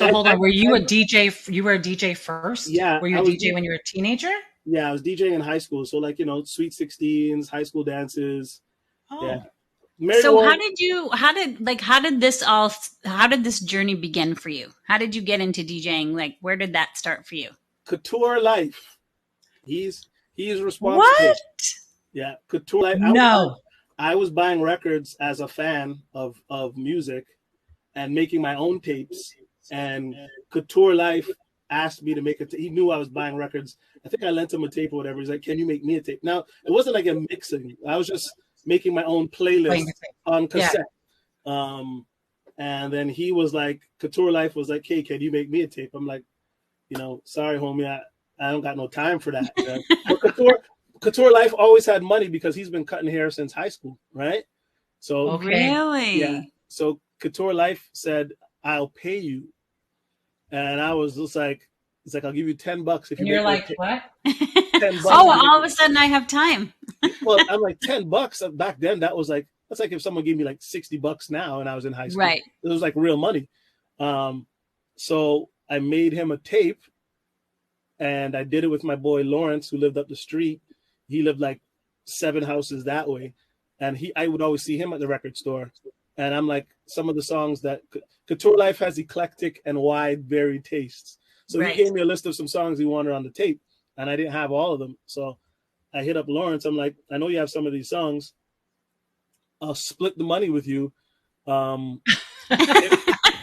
So hold on, were you a DJ? You were a DJ first? Yeah. Were you a DJ when you were a teenager? Yeah, I was DJing in high school. So like, Sweet 16s, high school dances. Oh. Yeah. So how did this journey begin for you? How did you get into DJing? Like, where did that start for you? KUTURE Life. He's responsible. What? Yeah, KUTURE Life. No. I was buying records as a fan of music and making my own tapes. And KUTURE Life asked me to make he knew I was buying records. I think I lent him a tape or whatever. He's like, can you make me a tape? Now, it wasn't like a mixing. I was just making my own playlist on cassette. Yeah. And then he was like, KUTURE Life was like, hey, can you make me a tape? I'm like, sorry, homie, I don't got no time for that. But KUTURE Life always had money because he's been cutting hair since high school, right? So really? Yeah. So KUTURE Life said, I'll pay you. And I was just like, it's like, I'll give you $10 if you. You're like, what? $10. Oh, all of a sudden I have time. Well, I'm like $10 back then. That's like if someone gave me like $60 now and I was in high school. Right. It was like real money. So I made him a tape, and I did it with my boy Lawrence, who lived up the street. He lived like 7 houses that way, and I would always see him at the record store. And I'm like, some of the songs that KUTURE Life has eclectic and wide, varied tastes. So He gave me a list of some songs he wanted on the tape, and I didn't have all of them. So I hit up Lawrence. I'm like, I know you have some of these songs. I'll split the money with you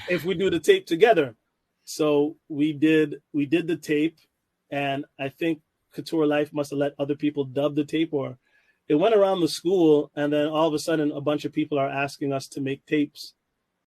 if we do the tape together. So we did the tape, and I think KUTURE Life must have let other people dub the tape, or it went around the school, and then all of a sudden a bunch of people are asking us to make tapes.